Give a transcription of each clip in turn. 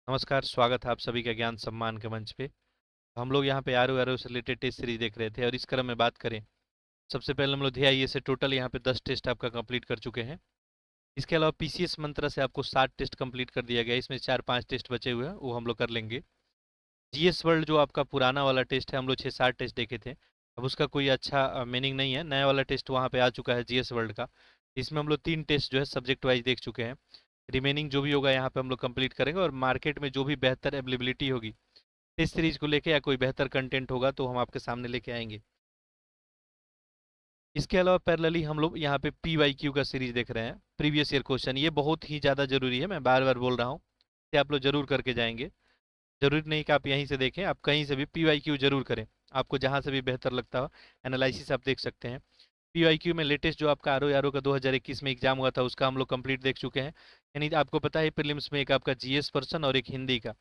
नमस्कार, स्वागत है आप सभी का ज्ञान सम्मान के मंच पे। हम लोग यहाँ पे आर ओ आर ओ से रिलेटेड टेस्ट सीरीज देख रहे थे और इस क्रम में बात करें। सबसे पहले हम लोग ध्यान से टोटल यहाँ पे 10 टेस्ट आपका कंप्लीट कर चुके हैं। इसके अलावा पीसीएस मंत्रा से आपको 60 टेस्ट कंप्लीट कर दिया गया है। इसमें 4-5 टेस्ट बचे हुए हैं, वो हम लोग कर लेंगे। जीएस वर्ल्ड जो आपका पुराना वाला टेस्ट है, हम लोग 6-7 टेस्ट देखे थे। अब उसका कोई अच्छा मीनिंग नहीं है। नया वाला टेस्ट वहाँ पे आ चुका है जीएस वर्ल्ड का। इसमें हम लोग 3 टेस्ट जो है सब्जेक्ट वाइज देख चुके हैं। रिमेनिंग जो भी होगा यहाँ पे हम लोग कंप्लीट करेंगे, और मार्केट में जो भी बेहतर अवेलेबिलिटी होगी इस सीरीज को लेके या कोई बेहतर कंटेंट होगा तो हम आपके सामने लेके आएंगे। इसके अलावा पैरेलली हम लोग यहाँ पे पी वाई क्यू का सीरीज देख रहे हैं, प्रीवियस ईयर क्वेश्चन। ये बहुत ही ज़्यादा जरूरी है, मैं बार बार बोल रहा हूँ कि आप लोग जरूर करके जाएंगे। जरूरी नहीं कि आप यहीं से देखें, आप कहीं से भी पी वाई क्यू जरूर करें। आपको जहाँ से भी बेहतर लगता हो एनालिसिस आप देख सकते हैं। पी वाई क्यू में लेटेस्ट जो आपका आर ओ का 2021 में एग्जाम हुआ था उसका हम लोग कंप्लीट देख चुके हैं। यानी आपको पता है प्रीलिम्स में एक आपका जीएस पर्सन और एक हिंदी का।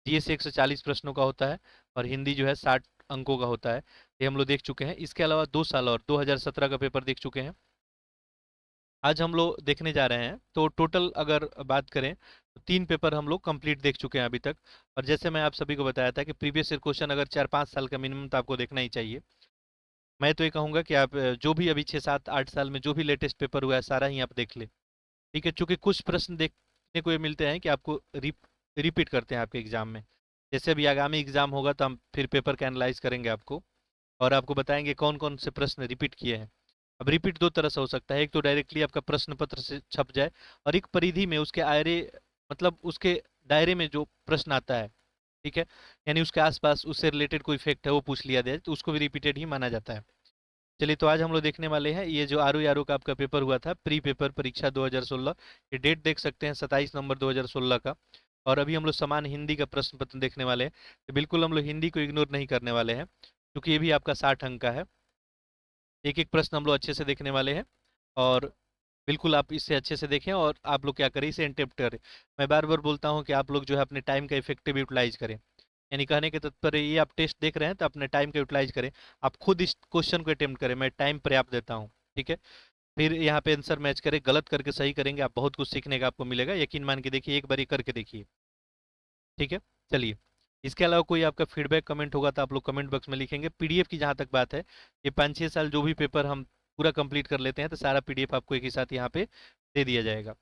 जीएस 140 प्रश्नों का होता है और हिंदी जो है 60 अंकों का होता है। ये हम लोग देख चुके हैं। इसके अलावा 2 साल और 2017 का पेपर देख चुके हैं। आज हम लोग देखने जा रहे हैं, तो टोटल अगर बात करें तो 3 पेपर हम लोग कंप्लीट देख चुके हैं अभी तक। और जैसे मैं आप सभी को बताया था कि प्रीवियस ईयर क्वेश्चन अगर 4-5 साल का मिनिमम तो आपको देखना ही चाहिए। मैं तो ये कहूँगा कि आप जो भी अभी 6-7-8 साल में जो भी लेटेस्ट पेपर हुआ है सारा ही आप देख ले। ठीक है, चूंकि कुछ प्रश्न देखने को ये मिलते हैं कि आपको रिपीट करते हैं आपके एग्जाम में। जैसे अभी आगामी एग्जाम होगा तो हम फिर पेपर का एनालाइज करेंगे आपको, और आपको बताएंगे कौन कौन से प्रश्न रिपीट किए हैं। अब रिपीट दो तरह से हो सकता है, एक तो डायरेक्टली आपका प्रश्न पत्र से छप जाए, और एक परिधि में उसके आयरे, मतलब उसके दायरे में जो प्रश्न आता है, ठीक है, यानी उसके आसपास उससे रिलेटेड कोई फैक्ट है वो पूछ लिया जाए तो उसको भी रिपीटेड ही माना जाता है। चलिए, तो आज हम लोग देखने वाले हैं ये जो आर ओ का आपका पेपर हुआ था, प्री पेपर परीक्षा 2016। ये डेट देख सकते हैं 27 नवंबर 2016 का। और अभी हम लोग समान हिंदी का प्रश्न पत्र देखने वाले हैं। तो बिल्कुल हम लोग हिंदी को इग्नोर नहीं करने वाले हैं, क्योंकि ये भी आपका 60 अंक का है। एक एक प्रश्न हम लोग अच्छे से देखने वाले हैं, और बिल्कुल आप इससे अच्छे से देखें और आप लोग क्या करें, इसे अटेम्प्ट करें। मैं बार बार बोलता हूँ कि आप लोग जो है अपने टाइम का इफेक्टिव यूटिलाइज करें। यानी कहने के तत्पर ये आप टेस्ट देख रहे हैं तो अपने टाइम का यूटिलाइज करें। आप खुद इस क्वेश्चन को अटेम्प्ट करें, मैं टाइम पर्याप्त देता हूँ। ठीक है, फिर यहाँ पे आंसर मैच करें, गलत करके सही करेंगे, आप बहुत कुछ सीखने का आपको मिलेगा। यकीन मान के देखिए, एक बार ये करके देखिए। ठीक है, चलिए। इसके अलावा कोई आपका फीडबैक कमेंट होगा तो आप लोग कमेंट बॉक्स में लिखेंगे। पीडीएफ की जहाँ तक बात है, ये 5-6 साल जो भी पेपर हम पूरा कंप्लीट कर लेते हैं तो सारा पीडीएफ आपको एक ही साथ यहाँ पे दे दिया जाएगा।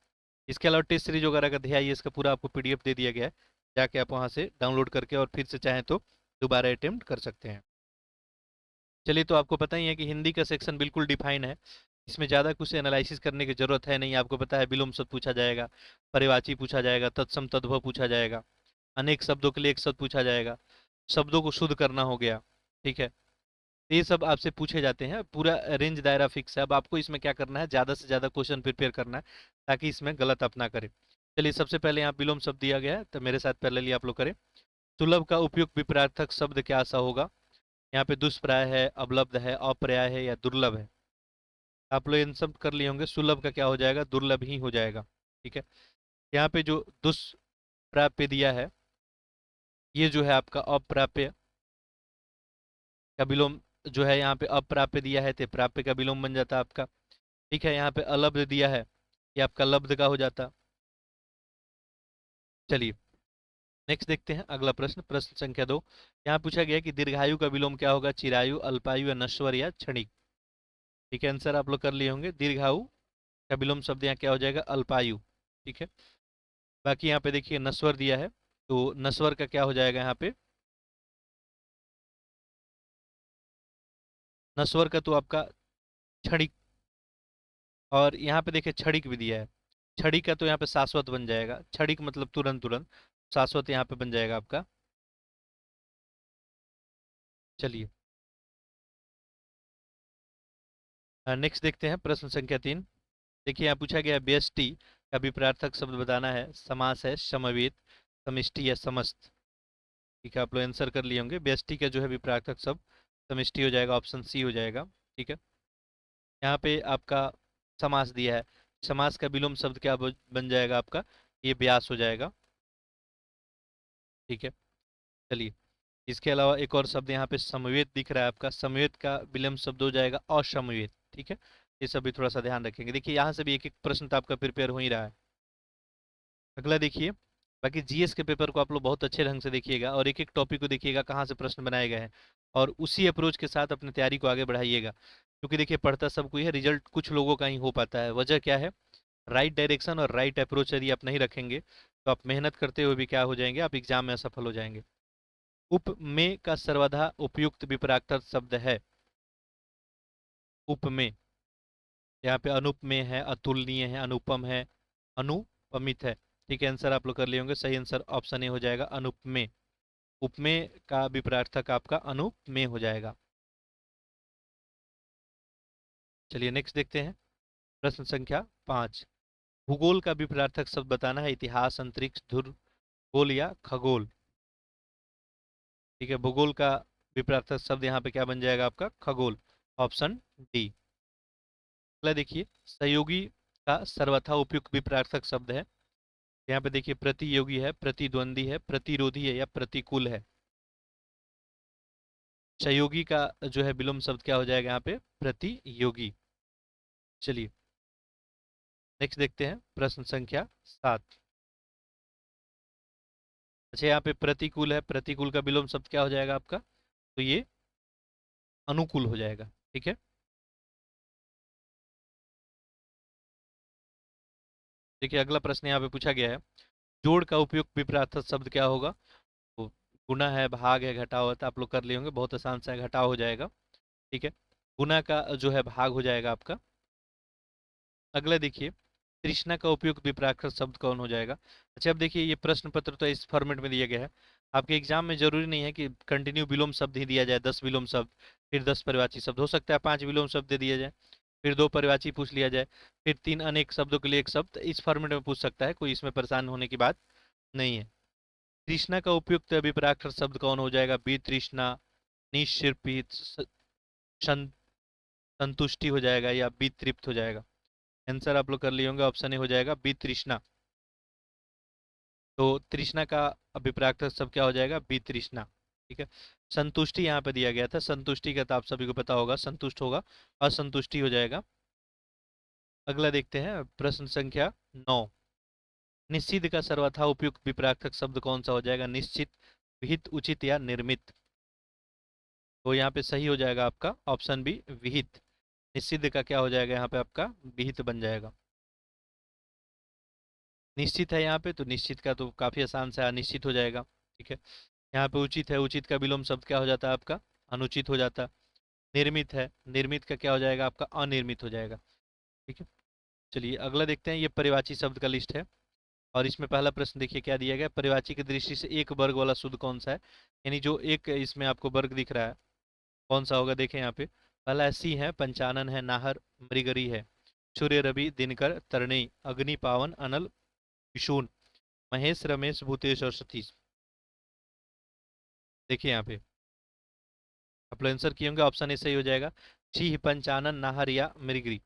इसके अलावा टेस्ट सीरीज वगैरह का ध्यान, इसका पूरा आपको पीडीएफ दे दिया गया है। जाके आप वहाँ से डाउनलोड करके और फिर से चाहें तो दोबारा अटेम्प्ट कर सकते हैं। चलिए, तो आपको पता ही है कि हिंदी का सेक्शन बिल्कुल डिफाइन है। इसमें ज़्यादा कुछ एनालिसिस करने की जरूरत है नहीं। आपको पता है विलोम शब्द पूछा जाएगा, पर्यायवाची पूछा जाएगा, तत्सम तद्भव पूछा जाएगा, अनेक शब्दों के लिए एक शब्द पूछा जाएगा, शब्दों को शुद्ध करना हो गया। ठीक है, तो ये सब आपसे पूछे जाते हैं। पूरा रेंज दायरा फिक्स है। अब आपको इसमें क्या करना है, ज़्यादा से ज़्यादा क्वेश्चन प्रिपेयर करना है ताकि इसमें गलत आप ना करें। चलिए, सबसे पहले यहाँ विलोम शब्द दिया गया है तो मेरे साथ पहले आप लोग करें। सुलभ का उपयुक्त विपरीतार्थक शब्द क्या सा होगा? यहाँ पे दुष्प्राय है, अवलब्ध है, अपर्याय है, या दुर्लभ है? आप लोग इन सब कर लिए होंगे। सुलभ का क्या हो जाएगा? दुर्लभ ही हो जाएगा। ठीक है, यहाँ पे जो दुष्प्राप्य दिया है, ये जो है आपका अप्राप्य का विलोम जो है, यहाँ पे अप्राप्य दिया है तो प्राप्य का विलोम बन जाता आपका। ठीक है, यहाँ पे अलब्ध दिया है, ये आपका लब्ध का हो जाता। चलिए, नेक्स्ट देखते हैं अगला प्रश्न, प्रश्न संख्या 2। यहाँ पूछा गया कि दीर्घायु का विलोम क्या होगा? चिरायु, अल्पायु, या नश्वर, या क्षणिक? ठीक है, आंसर आप लोग कर लिए होंगे। दीर्घायु का विलोम शब्द यहाँ क्या हो जाएगा? अल्पायु। ठीक है, बाकी यहाँ पे देखिए नस्वर दिया है, तो नस्वर का क्या हो जाएगा यहाँ पे? नस्वर का तो आपका क्षणिक। और यहाँ पे देखिए क्षणिक भी दिया है। क्षणिक का तो यहाँ पे शाश्वत बन जाएगा। क्षणिक मतलब तुरंत तुरंत, शाश्वत यहाँ पे बन जाएगा आपका। चलिए, नेक्स्ट देखते हैं प्रश्न संख्या 3। देखिए, यहाँ पूछा गया व्यष्टि का विपरीतार्थक शब्द बताना है। समास है, समवेत, समिष्टि, या समस्त? ठीक है, आप लोग आंसर कर लिए होंगे। व्यष्टि का जो है विपरीतार्थक शब्द समिष्टि हो जाएगा, ऑप्शन सी हो जाएगा। ठीक है, यहाँ पे आपका समास दिया है। समास का विलोम शब्द क्या बन जाएगा आपका? ये व्यास हो जाएगा। ठीक है, चलिए। इसके अलावा एक और शब्द यहाँ पे समवेत दिख रहा है आपका। समवेत का विलोम शब्द हो जाएगा असमवेत। ठीक है, ये सब भी थोड़ा सा ध्यान रखेंगे। देखिए, यहाँ से भी एक एक प्रश्न तो आपका प्रिपेयर हो ही रहा है। अगला देखिए, बाकी जीएस के पेपर को आप लोग बहुत अच्छे ढंग से देखिएगा और एक एक टॉपिक को देखिएगा कहाँ से प्रश्न बनाए गए हैं, और उसी अप्रोच के साथ अपनी तैयारी को आगे बढ़ाइएगा। क्योंकि देखिए पढ़ता सब कोई है, रिजल्ट कुछ लोगों का ही हो पाता है। वजह क्या है? राइट डायरेक्शन और राइट अप्रोच यदि आप नहीं रखेंगे तो आप मेहनत करते हुए भी क्या हो जाएंगे, आप एग्जाम में असफल हो जाएंगे। उपमेय का सर्वथा उपयुक्त विपरार्थक शब्द है उपमेय। यहाँ पे अनुपमेय है, अतुलनीय है, अनुपम है, अनुपमित है। ठीक है, आंसर आप लोग कर लिए होंगे। सही आंसर ऑप्शन ए हो जाएगा, अनुपमेय। उपमेय का विपरार्थक आपका अनुपमेय हो जाएगा। चलिए नेक्स्ट देखते हैं। प्रश्न संख्या 5। भूगोल का विपरार्थक शब्द बताना है। इतिहास, अंतरिक्ष, धूर्गोल या खगोल। ठीक है, भूगोल का विपरार्थक शब्द यहाँ पे क्या बन जाएगा आपका? खगोल, ऑप्शन डी। अगला देखिए, सहयोगी का सर्वथा उपयुक्त विपरार्थक शब्द है। यहाँ पे देखिए, प्रतियोगी है, प्रतिद्वंदी है, प्रतिरोधी है या प्रतिकूल है। सहयोगी का जो है विलोम शब्द क्या हो जाएगा यहाँ पे? प्रतियोगी। चलिए नेक्स्ट देखते हैं, प्रश्न संख्या 7। अच्छा, यहाँ पे प्रतिकूल है, प्रतिकूल का विलोम शब्द क्या हो जाएगा आपका? तो ये अनुकूल हो जाएगा। ठीक है, देखिए अगला प्रश्न यहाँ पे पूछा गया है, जोड़ का उपयुक्त विपरीत शब्द क्या होगा? तो गुना है, भाग है, घटाव है, तो आप लोग कर लिए होंगे, बहुत आसान सा है, घटाव हो जाएगा। ठीक है, गुना का जो है भाग हो जाएगा आपका। अगला देखिए, तृष्णा का उपयुक्त विपरीत शब्द कौन हो जाएगा? अच्छा, अब देखिए ये प्रश्न पत्र तो इस फॉर्मेट में दिया गया है। आपके एग्जाम में जरूरी नहीं है कि कंटिन्यू विलोम शब्द ही दिया जाए, 10 विलोम शब्द, फिर 10 पर्यायवाची शब्द। हो सकता है 5 विलोम शब्द दे दिया जाए, फिर 2 पर्यायवाची पूछ लिया जाए, फिर 3 अनेक शब्दों के लिए एक शब्द। इस फॉर्मेट में पूछ सकता है, कोई इसमें परेशान होने की बात नहीं है। तृष्णा का उपयुक्त विपरीत शब्द कौन हो जाएगा? वितृष्णा, निःसृपित, संतुष्टि हो जाएगा या वितृप्त हो जाएगा। आंसर आप लोग कर लिए होंगे, ऑप्शन ए हो जाएगा, वितृष्णा। तो तृष्णा का विपरीत शब्द क्या हो जाएगा? वितृष्णा। ठीक है, संतुष्टि यहाँ पे दिया गया था, संतुष्टि का तो आप सभी को पता होगा, संतुष्ट होगा, असंतुष्टि हो जाएगा। अगला देखते हैं, प्रश्न संख्या 9। निश्चित का सर्वथा उपयुक्त विपरीत शब्द कौन सा हो जाएगा? निश्चित, विहित, उचित या निर्मित। तो यहाँ पे सही हो जाएगा आपका ऑप्शन बी, विहित। निश्चित का क्या हो जाएगा यहाँ पे आपका? विहित बन जाएगा। निश्चित है यहाँ पे, तो निश्चित का तो काफी आसान से अनिश्चित हो जाएगा। ठीक है, यहाँ पे उचित है, उचित का विलोम शब्द क्या हो जाता है आपका? अनुचित हो जाता है। निर्मित है, निर्मित का क्या हो जाएगा आपका? अनिर्मित हो जाएगा। ठीक है, चलिए अगला देखते हैं, ये परिवाची शब्द का लिस्ट है। और इसमें पहला प्रश्न देखिए क्या दिया गया, परिवाची की दृष्टि से एक वर्ग वाला शुद्ध कौन सा है? यानी जो एक इसमें आपको वर्ग दिख रहा है, कौन सा होगा? देखें यहाँ पे, पहला सी है, पंचानन है, नाहर, मृगरी है, सूर्य, रवि, दिनकर, तरणी, अग्नि, पावन, अनल, विशून, महेश, रमेश, भूतेश और सतीश। देखिए यहाँ पे आप लोग आंसर किए होंगे, ऑप्शन ए सही हो जाएगा, सी, पंचानन, नाहर या मृगरी।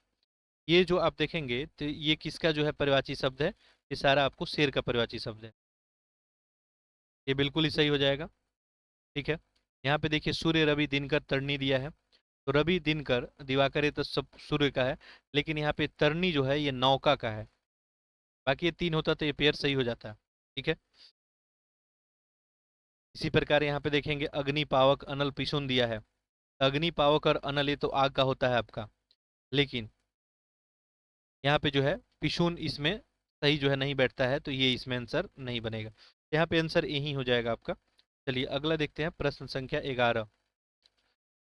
ये जो आप देखेंगे तो ये किसका जो है परिवाची शब्द है? ये सारा आपको शेर का परिवाची शब्द है। ये बिल्कुल ही सही हो जाएगा। ठीक है, यहाँ पे देखिए, सूर्य, रवि, दिनकर, तरनी दिया है। तो रवि, दिनकर, दिवाकर ये तो सब सूर्य का है, लेकिन यहाँ पे तरनी जो है ये नौका का है। बाकी ये 3 होता तो ये पेयर सही हो जाता है। ठीक है, इसी प्रकार यहाँ पे देखेंगे, अग्नि, पावक, अनल, पिशुन दिया है। अग्नि, पावक और अनल ये तो आग का होता है आपका, लेकिन यहाँ पे जो है पिशुन इसमें सही जो है नहीं बैठता है, तो ये इसमें आंसर नहीं बनेगा। यहाँ पे आंसर यही हो जाएगा आपका। चलिए अगला देखते हैं, प्रश्न संख्या 11।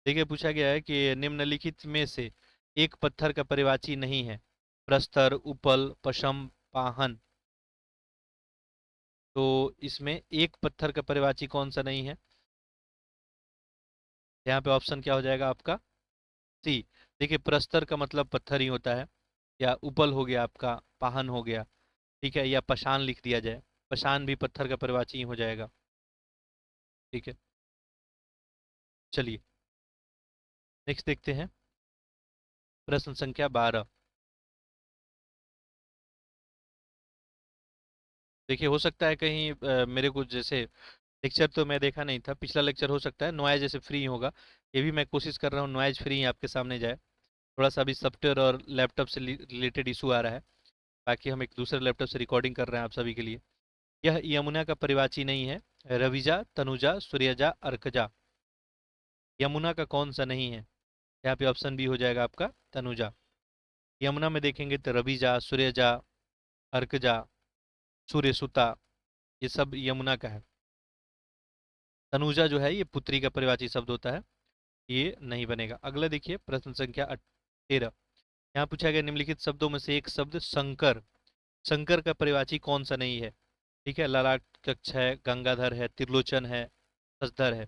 देखिए पूछा गया है कि निम्नलिखित में से एक पत्थर का परिवाची नहीं है। प्रस्तर, उपल, पशम, पाहन। तो इसमें एक पत्थर का परिवाची कौन सा नहीं है? यहाँ पे ऑप्शन क्या हो जाएगा आपका? सी। देखिए प्रस्तर का मतलब पत्थर ही होता है, या उपल हो गया आपका, पाहन हो गया। ठीक है, या पशान लिख दिया जाए, पशान भी पत्थर का परिवाची ही हो जाएगा। ठीक है, चलिए नेक्स्ट देखते हैं, प्रश्न संख्या 12। देखिए हो सकता है कहीं मेरे को जैसे लेक्चर तो मैं देखा नहीं था, पिछला लेक्चर हो सकता है नॉइज जैसे फ्री होगा। ये भी मैं कोशिश कर रहा हूँ नॉइज फ्री आपके सामने जाए। थोड़ा सा अभी सॉफ्टवेयर और लैपटॉप से रिलेटेड इशू आ रहा है। बाकी हम एक दूसरे लैपटॉप से रिकॉर्डिंग कर रहे हैं आप सभी के लिए। यह यमुना का परिवाची नहीं है। रविजा, तनुजा, सूर्यजा, अर्कजा। यमुना का कौन सा नहीं है? यहाँ पे ऑप्शन बी हो जाएगा आपका तनुजा। यमुना में देखेंगे तो रविजा, सूर्यजा, अर्कजा, सूर्यसुता, ये सब यमुना का है। तनुजा जो है ये पुत्री का परिवाची शब्द होता है, ये नहीं बनेगा। अगला देखिए प्रश्न संख्या 13। यहाँ पूछा गया निम्नलिखित शब्दों में से एक शब्द शंकर, शंकर का परिवाची कौन सा नहीं है? ठीक है, ललाट कक्ष है, गंगाधर है, त्रिलोचन है, शशधर है।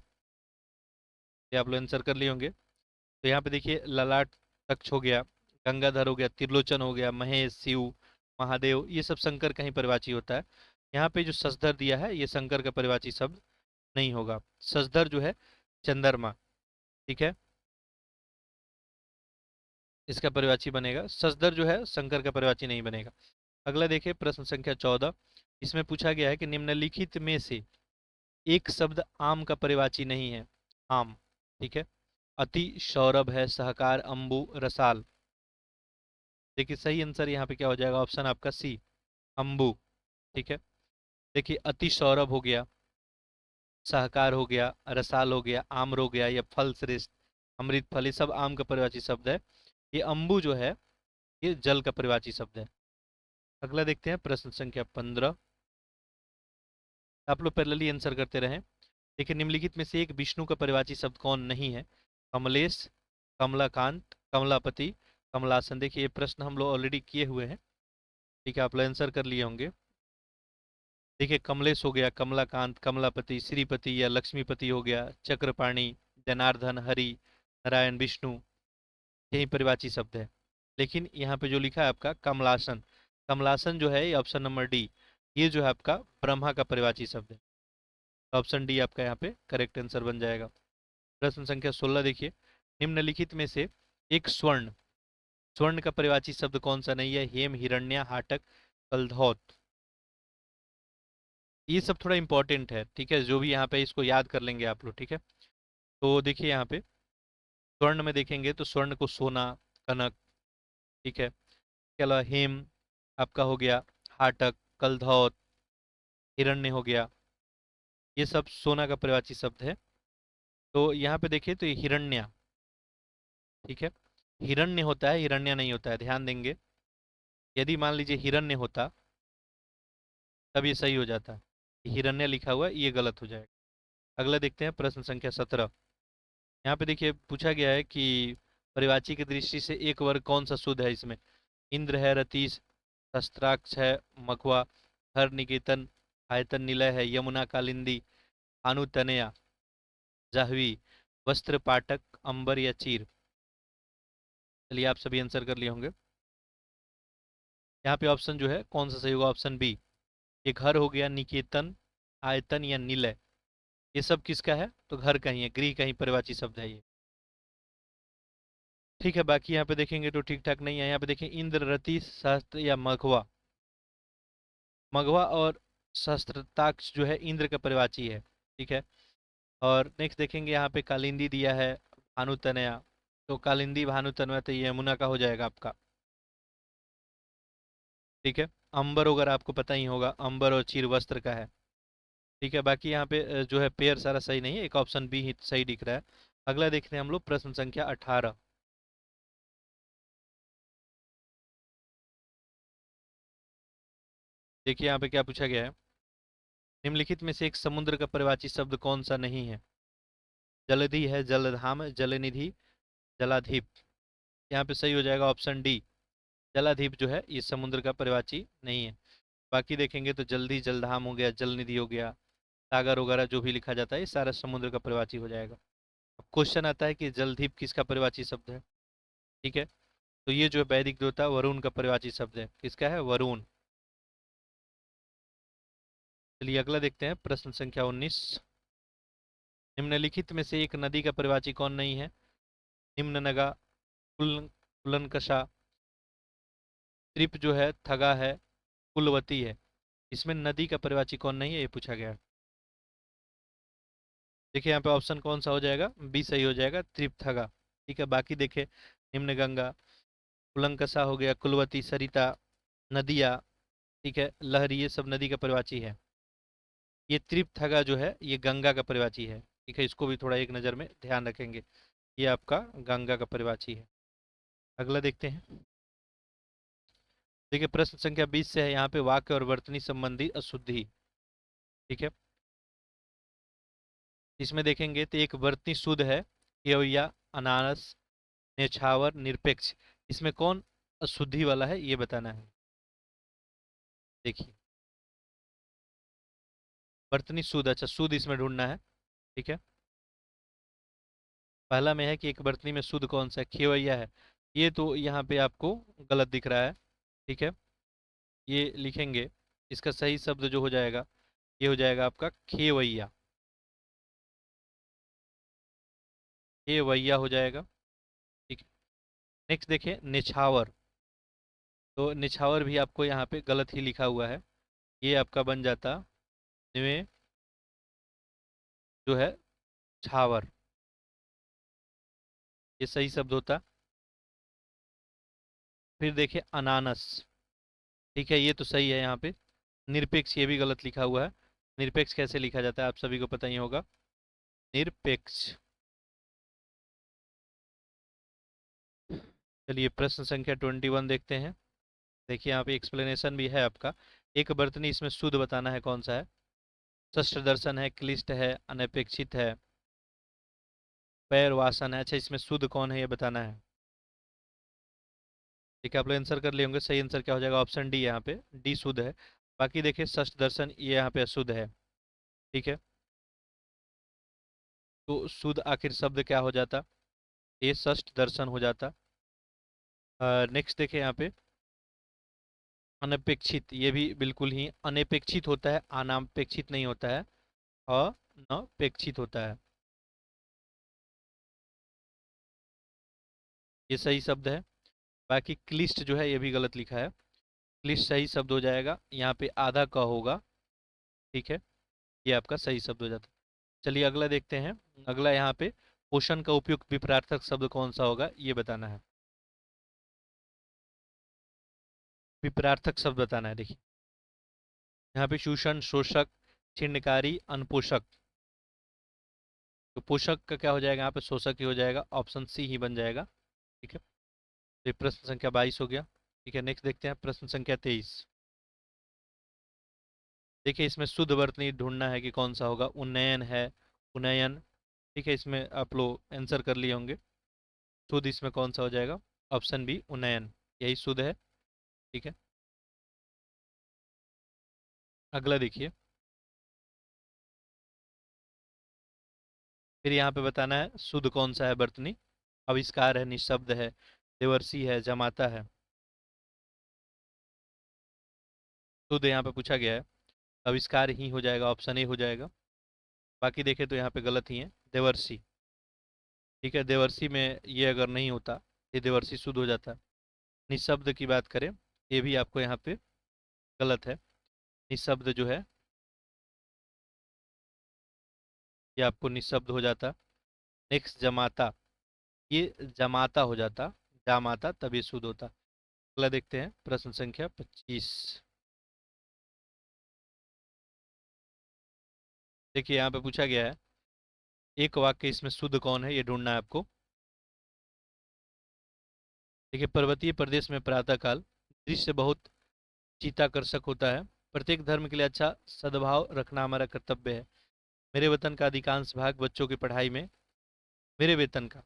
ये आप लोग आंसर कर लिए होंगे। तो यहाँ पे देखिए ललाट कक्ष हो गया, गंगाधर हो गया, त्रिलोचन हो गया, महेश, शिव, महादेव, ये सब शंकर का ही परिवाची होता है। यहाँ पे जो शशधर दिया है ये शंकर का परिवाची शब्द नहीं होगा। शशधर जो है चंद्रमा, ठीक है, इसका परिवाची बनेगा। शशधर जो है शंकर का परिवाची नहीं बनेगा। अगला देखिए प्रश्न संख्या 14। इसमें पूछा गया है कि निम्नलिखित में से एक शब्द आम का परिवाची नहीं है। आम, ठीक है। अति, सौरभ है, सहकार, अंबु, रसाल। देखिए सही आंसर यहाँ पे क्या हो जाएगा? ऑप्शन आपका सी, अंबु, ठीक है। देखिए अति सौरभ हो गया, सहकार हो गया, रसाल हो गया, आम्र हो गया, या फल श्रेष्ठ, अमृत फल, ये सब आम का परिवाची शब्द है। ये अंबु जो है ये जल का परिवाची शब्द है। अगला देखते हैं प्रश्न संख्या 15। आप लोग पैरेलली आंसर करते रहें। देखिए निम्नलिखित में से एक विष्णु का परिवाची शब्द कौन नहीं है? कमलेश, कमलाकांत, कमलापति, कमलासन। देखिए ये प्रश्न हम लोग ऑलरेडी किए हुए हैं, ठीक है, आप लोग आंसर कर लिए होंगे। देखिए कमलेश हो गया, कमलाकांत, कमलापति, श्रीपति या लक्ष्मीपति हो गया, चक्रपाणी, जनार्दन, हरि, नारायण, विष्णु, यही परिवाची शब्द है। लेकिन यहाँ पे जो लिखा है आपका कमलासन, कमलासन जो है ये ऑप्शन नंबर डी, ये जो है आपका ब्रह्मा का परिवाची शब्द है। ऑप्शन डी आपका यहाँ पे करेक्ट आंसर बन जाएगा। प्रश्न संख्या 16 देखिए, निम्नलिखित में से एक स्वर्ण, स्वर्ण का परिवाची शब्द कौन सा नहीं है? हेम, हिरण्य, हाटक, कलधौत। ये सब थोड़ा इंपॉर्टेंट है, ठीक है, जो भी यहाँ पे इसको याद कर लेंगे आप लोग, ठीक है। तो देखिए यहाँ पे स्वर्ण में देखेंगे तो स्वर्ण को सोना, कनक, ठीक है, इसके अलावा हेम आपका हो गया, हाटक, कलधौत, हिरण्य हो गया, ये सब सोना का परिवाची शब्द है। तो यहाँ पे देखिए तो ये हिरण्य, ठीक है, हिरण्य होता है, हिरण्य नहीं होता है, ध्यान देंगे। यदि मान लीजिए हिरण्य होता तब ये सही हो जाता, हिरण्य लिखा हुआ है, ये गलत हो जाएगा। अगला देखते हैं प्रश्न संख्या 17। यहाँ पे देखिए पूछा गया है कि परिवाची की दृष्टि से एक वर्ग कौन सा शुद्ध है इसमें? इंद्र है, रतीश, शस्त्राक्ष है, मखवा, हर, निकेतन, आयतन, निलय है, यमुना, कालिंदी, अनुतनया, जाह्नवी, वस्त्र, पाटक, अंबर या चीर। चलिए आप सभी आंसर कर लिए होंगे। यहाँ पे ऑप्शन जो है कौन सा सही होगा? ऑप्शन बी, ये घर हो गया, निकेतन, आयतन या निलय, ये सब किसका है? तो घर का ही है, गृह का ही परिवाची शब्द है ये, ठीक है। बाकी यहाँ पे देखेंगे तो ठीक ठाक नहीं है। यहाँ पे देखें इंद्र, रति, सहस्त्र या मघवा, मघवा और सहस्त्रताक्ष जो है इंद्र का परिवाची है, ठीक है। और नेक्स्ट देखेंगे यहाँ पे कालिंदी दिया है, भानुतनया, तो कालिंदी, भानुतनया, तो ये यमुना का हो जाएगा आपका, ठीक है। अंबर वगैरह आपको पता ही होगा, अंबर और चीर वस्त्र का है, ठीक है। बाकी यहाँ पे जो है पेयर सारा सही नहीं है, एक ऑप्शन बी ही सही दिख रहा है। अगला देखते हैं हम लोग प्रश्न संख्या 18। देखिए यहाँ पे क्या पूछा गया है, निम्नलिखित में से एक समुद्र का परिवाची शब्द कौन सा नहीं है? जलधि है, जलधाम, जलनिधि, जलाधिप। यहाँ पे सही हो जाएगा ऑप्शन डी, जलाधिप जो है ये समुद्र का परिवाची नहीं है। बाकी देखेंगे तो जल्दी, जलधाम हो गया, जलनिधि हो गया, सागर वगैरह जो भी लिखा जाता है ये सारा समुद्र का परिवाची हो जाएगा। अब क्वेश्चन आता है कि जलधिप किसका परिवाची शब्द है, ठीक है। तो ये जो है वैदिक देवता वरुण का परिवाची शब्द है, किसका है? वरुण। चलिए अगला देखते हैं प्रश्न संख्या 19। निम्नलिखित में से एक नदी का परिवाची कौन नहीं है? निम्ननगा, कुलनकषा, त्रिप जो है, थगा है, कुलवती है। इसमें नदी का परिवाची कौन नहीं है ये पूछा गया है। देखिए यहाँ पे ऑप्शन कौन सा हो जाएगा? बी सही हो जाएगा, त्रिपथगा, ठीक है। बाकी देखे निम्न गंगा, कुलंकसा हो गया, कुलवती, सरिता, नदिया, ठीक है, लहरी, ये सब नदी का परिवाची है। ये त्रिपथगा जो है ये गंगा का परिवाची है। ठीक है, इसको भी थोड़ा एक नज़र में ध्यान रखेंगे। ये आपका गंगा का परिवाची है। अगला देखते हैं। देखिए प्रश्न संख्या 20 से है यहाँ पे वाक्य और वर्तनी संबंधी अशुद्धि। ठीक है, इसमें देखेंगे तो एक वर्तनी शुद्ध है, केवया, अनानस, नेछावर, निरपेक्ष। इसमें कौन अशुद्धि वाला है ये बताना है। देखिए वर्तनी शुद्ध, अच्छा शुद्ध इसमें ढूंढना है। ठीक है, पहला में है कि एक वर्तनी में शुद्ध कौन सा है, खेवैया है। ये तो यहाँ पे आपको गलत दिख रहा है। ठीक है, ये लिखेंगे, इसका सही शब्द जो हो जाएगा ये हो जाएगा आपका खेवैया। खेवैया हो जाएगा। ठीक है, नेक्स्ट देखिए निछावर। तो निछावर भी आपको यहाँ पे गलत ही लिखा हुआ है। ये आपका बन जाता निवे जो है छावर, ये सही शब्द होता। फिर देखिए अनानस। ठीक है, ये तो सही है यहाँ पे। निरपेक्ष ये भी गलत लिखा हुआ है। निरपेक्ष कैसे लिखा जाता है आप सभी को पता ही होगा, निरपेक्ष। चलिए प्रश्न संख्या 21 देखते हैं। देखिए यहाँ पे एक्सप्लेनेशन भी है आपका। एक वर्तनी इसमें शुद्ध बताना है कौन सा है। षष्ठ दर्शन है, क्लिष्ट है, अनपेक्षित है, पैर वासन है। अच्छा इसमें शुद्ध कौन है ये बताना है। ठीक है, आप लोग आंसर कर लिए होंगे। सही आंसर क्या हो जाएगा, ऑप्शन डी, यहाँ पे डी शुद्ध है। बाकी देखिए षष्ठ दर्शन ये यहाँ पे अशुद्ध है। ठीक है, तो शुद्ध आखिर शब्द क्या हो जाता, ये षष्ठ दर्शन हो जाता। नेक्स्ट देखिए यहाँ पे अनपेक्षित, ये भी बिल्कुल ही अनपेक्षित होता है, अनापेक्षित नहीं होता है, अनपेक्षित होता है। ये सही शब्द है। बाकी क्लिष्ट जो है ये भी गलत लिखा है। क्लिष्ट सही शब्द हो जाएगा, यहाँ पे आधा क होगा। ठीक है, ये आपका सही शब्द हो जाता है। चलिए अगला देखते हैं। अगला यहाँ पे पोषण का उपयुक्त विपरार्थक शब्द कौन सा होगा ये बताना है। विपरार्थक शब्द बताना है। देखिए यहाँ पे शोषण, शोषक, छिन्नकारी, अनपोषक। तो पोषक का क्या हो जाएगा, यहाँ पे शोषक ही हो जाएगा, ऑप्शन सी ही बन जाएगा। ठीक है, तो ये प्रश्न संख्या 22 हो गया। ठीक है, नेक्स्ट देखते हैं प्रश्न संख्या 23। देखिए इसमें शुद्ध वर्तनी ढूंढना है कि कौन सा होगा। उन्नयन है, उन्नयन। ठीक है, इसमें आप लोग आंसर कर लिए होंगे। शुद्ध इसमें कौन सा हो जाएगा, ऑप्शन बी उन्नयन, यही शुद्ध है। ठीक है, अगला देखिए। फिर यहाँ पे बताना है शुद्ध कौन सा है वर्तनी। आविष्कार है, निशब्द है, देवर्षि है, जमाता है। शुद्ध यहाँ पे पूछा गया है, आविष्कार ही हो जाएगा, ऑप्शन ए हो जाएगा। बाकी देखें तो यहाँ पे गलत ही है, देवर्षि। ठीक है, देवर्षि में ये अगर नहीं होता ये देवर्षि शुद्ध हो जाता। निशब्द की बात करें, ये भी आपको यहाँ पे गलत है। निशब्द जो है ये आपको निशब्द हो जाता। नेक्स्ट जमाता, ये जमाता हो जाता, जामाता तभी शुद्ध होता। अगला देखते हैं प्रश्न संख्या 25। देखिए यहाँ पे पूछा गया है एक वाक्य इसमें शुद्ध कौन है ये ढूंढना है आपको। देखिए पर्वतीय प्रदेश में प्रातःकाल दृश्य बहुत चित्ताकर्षक होता है। प्रत्येक धर्म के लिए अच्छा सद्भाव रखना हमारा कर्तव्य है। मेरे वतन का अधिकांश भाग बच्चों की पढ़ाई में, मेरे वेतन का,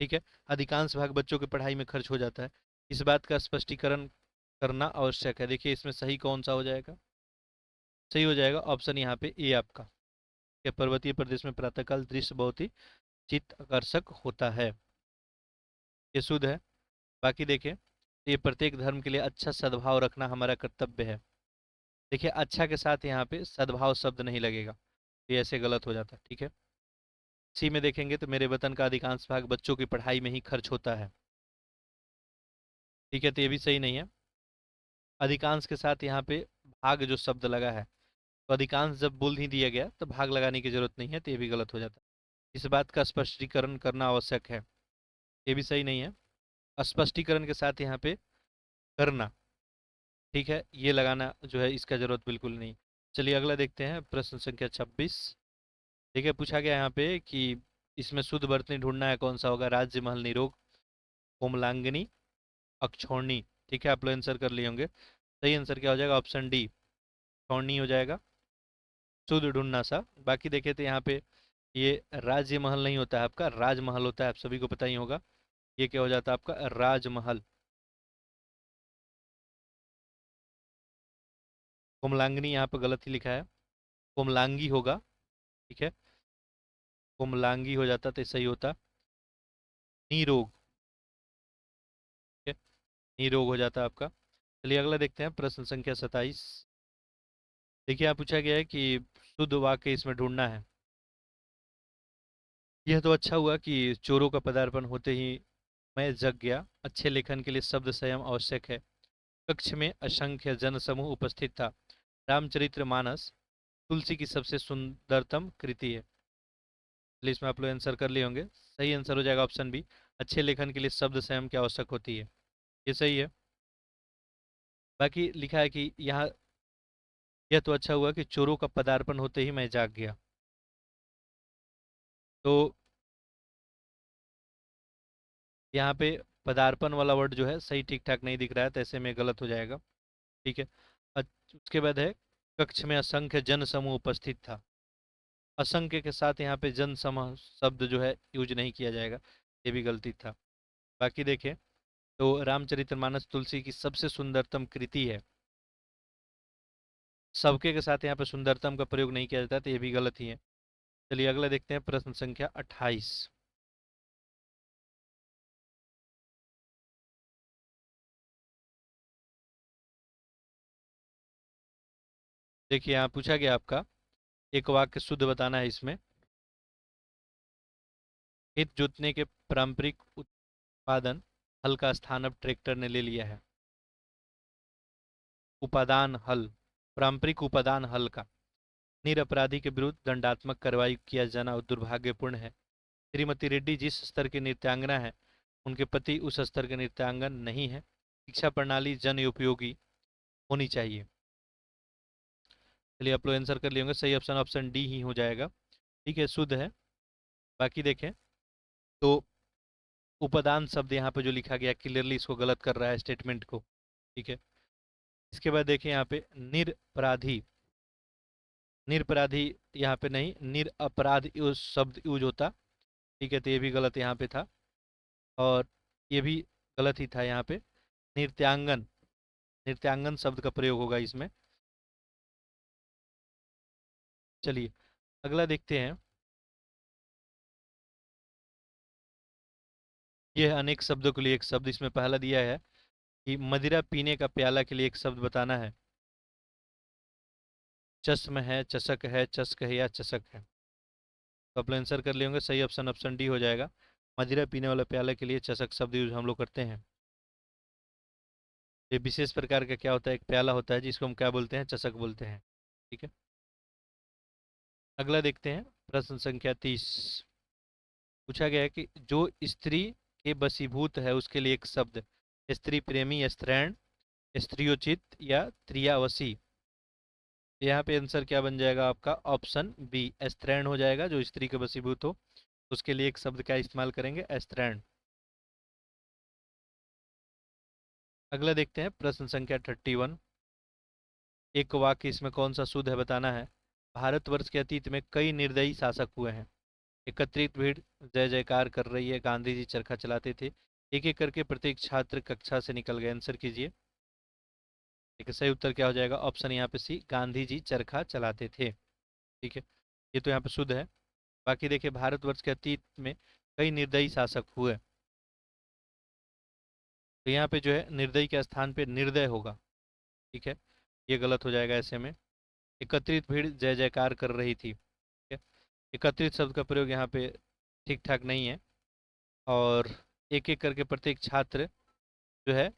ठीक है, अधिकांश भाग बच्चों की पढ़ाई में खर्च हो जाता है। इस बात का स्पष्टीकरण करना आवश्यक है। देखिए इसमें सही कौन सा हो जाएगा, सही हो जाएगा ऑप्शन यहाँ पे ए आपका, कि पर्वतीय प्रदेश में प्रातःकाल दृश्य बहुत ही चित्त आकर्षक होता है, ये शुद्ध है। बाकी देखें, ये प्रत्येक धर्म के लिए अच्छा सद्भाव रखना हमारा कर्तव्य है। देखिए अच्छा के साथ यहाँ पे सद्भाव शब्द नहीं लगेगा, ये ऐसे गलत हो जाता है। ठीक है, सी में देखेंगे तो मेरे वतन का अधिकांश भाग बच्चों की पढ़ाई में ही खर्च होता है। ठीक है, तो ये भी सही नहीं है। अधिकांश के साथ यहाँ पे भाग जो शब्द लगा है, तो अधिकांश जब बोल ही दिया गया तो भाग लगाने की जरूरत नहीं है, तो ये भी गलत हो जाता है। इस बात का स्पष्टीकरण करना आवश्यक है, ये भी सही नहीं है। स्पष्टीकरण के साथ यहाँ पे करना, ठीक है, ये लगाना जो है इसका जरूरत बिल्कुल नहीं। चलिए अगला देखते हैं, प्रश्न संख्या 26। ठीक है, पूछा गया यहाँ पे कि इसमें शुद्ध वर्तनी ढूंढना है, कौन सा होगा? राज्य महल निरोग, कोमलांगिनी, अक्षौणी। ठीक है, आप लोग आंसर कर लिए होंगे। सही आंसर क्या हो जाएगा? ऑप्शन डी, क्षौणी हो जाएगा। शुद्ध ढूंढना सा। बाकी देखे तो यहाँ पे ये राज्य महल नहीं होता है आपका, राजमहल होता है, आप सभी को पता ही होगा। ये क्या हो जाता है आपका? राजमहल। कोमलांगिनी यहाँ पे गलत ही लिखा है, कोमलांगी होगा। ठीक है, कोमलांगी हो जाता तो सही होता। नीरोग। ठीक है, नीरोग हो जाता आपका। चलिए अगला देखते हैं, प्रश्न संख्या 27। देखिए, यहाँ पूछा गया है कि शुद्ध वाक्य इसमें ढूंढना है। यह तो अच्छा हुआ कि चोरों का पदार्पण होते ही मैं जग गया। अच्छे लेखन के लिए शब्द संयम आवश्यक है। कक्ष में असंख्य जन समूह उपस्थित था। रामचरितमानस तुलसी की सबसे सुंदरतम कृति है। चलिए इसमें आप लोग आंसर कर लिए होंगे। सही आंसर हो जाएगा ऑप्शन बी, अच्छे लेखन के लिए शब्द संयम की आवश्यक होती है। ये सही है। बाकी लिखा है कि यहाँ, यह तो अच्छा हुआ कि चोरों का पदार्पण होते ही मैं जाग गया। तो यहाँ पे पदार्पण वाला वर्ड जो है सही ठीक ठाक नहीं दिख रहा है, तो ऐसे में गलत हो जाएगा। ठीक है। उसके बाद है, कक्ष में असंख्य जन समूह उपस्थित था। असंख्य के साथ यहाँ पे जन समूह शब्द जो है यूज नहीं किया जाएगा, ये भी गलती था। बाकी देखें तो रामचरितमानस तुलसी की सबसे सुंदरतम कृति है। सबके के साथ यहाँ पे सुंदरतम का प्रयोग नहीं किया जाता, तो ये भी गलत ही है। चलिए अगला देखते हैं, प्रश्न संख्या 28। देखिए, यहाँ पूछा गया आपका, एक वाक्य शुद्ध बताना है इसमें। खेत जोतने के पारंपरिक उत्पादन हल का स्थान अब ट्रैक्टर ने ले लिया है। उपादान हल, पारंपरिक उपादान हल का निरपराधी के विरुद्ध दंडात्मक कार्रवाई किया जाना दुर्भाग्यपूर्ण है। श्रीमती रेड्डी जिस स्तर की नृत्यांगना है, उनके पति उस स्तर के नृत्यांगन नहीं है। शिक्षा प्रणाली जन उपयोगी होनी चाहिए। चलिए आप लोग आंसर कर लिए होंगे। सही ऑप्शन ऑप्शन डी ही हो जाएगा। ठीक है, शुद्ध है। बाकी देखें तो उपादान शब्द यहाँ पे जो लिखा गया क्लियरली इसको गलत कर रहा है, स्टेटमेंट को। ठीक है। इसके बाद देखें यहाँ पे निरपराधी, निरपराधी यहाँ पे नहीं, निरअपराध यूज शब्द यूज होता। ठीक है, तो ये भी गलत यहाँ पे था, और ये भी गलत ही था यहाँ पे। नृत्यांगन, नृत्यांगन शब्द का प्रयोग होगा इसमें। चलिए अगला देखते हैं। यह अनेक शब्दों के लिए एक शब्द इसमें पहला दिया है कि मदिरा पीने का प्याला के लिए एक शब्द बताना है। चश्म है, चषक है, चस्क है या चषक है। तो आप आंसर कर लिए होंगे। सही ऑप्शन ऑप्शन डी हो जाएगा। मदिरा पीने वाला प्याला के लिए चषक शब्द यूज हम लोग करते हैं। ये विशेष प्रकार का क्या होता है, एक प्याला होता है जिसको हम क्या बोलते हैं? चषक बोलते हैं। ठीक है। अगला देखते हैं, प्रश्न संख्या 30। पूछा गया है कि जो स्त्री के वशीभूत है उसके लिए एक शब्द। स्त्री प्रेमी, स्त्रैण, स्त्रियोचित या त्रियावसी। यहाँ पे आंसर क्या बन जाएगा आपका? ऑप्शन बी, स्त्रैण हो जाएगा। जो स्त्री के वशीभूत हो उसके लिए एक शब्द क्या इस्तेमाल करेंगे? स्त्रैण। अगला देखते हैं, प्रश्न संख्या 31। एक वाक्य इसमें कौन सा शुद्ध है बताना है। भारतवर्ष के अतीत में कई निर्दयी शासक हुए हैं। एकत्रित भीड़ जय जयकार कर रही है, गांधी जी चरखा चलाते थे। एक एक करके प्रत्येक छात्र कक्षा से निकल गए। आंसर कीजिए। ठीक है, सही उत्तर क्या हो जाएगा? ऑप्शन यहाँ पे सी, गांधी जी चरखा चलाते थे। ठीक है, ये तो यहाँ पे शुद्ध है। बाकी देखिए, भारतवर्ष के अतीत में कई निर्दयी शासक हुए, तो यहाँ पे जो है निर्दयी के स्थान पे निर्दय होगा। ठीक है, ये गलत हो जाएगा ऐसे में। एकत्रित भीड़ जय जयकार कर रही थी। ठीक है, एकत्रित शब्द का प्रयोग यहाँ पे ठीक ठाक नहीं है। और एक एक करके प्रत्येक छात्र जो है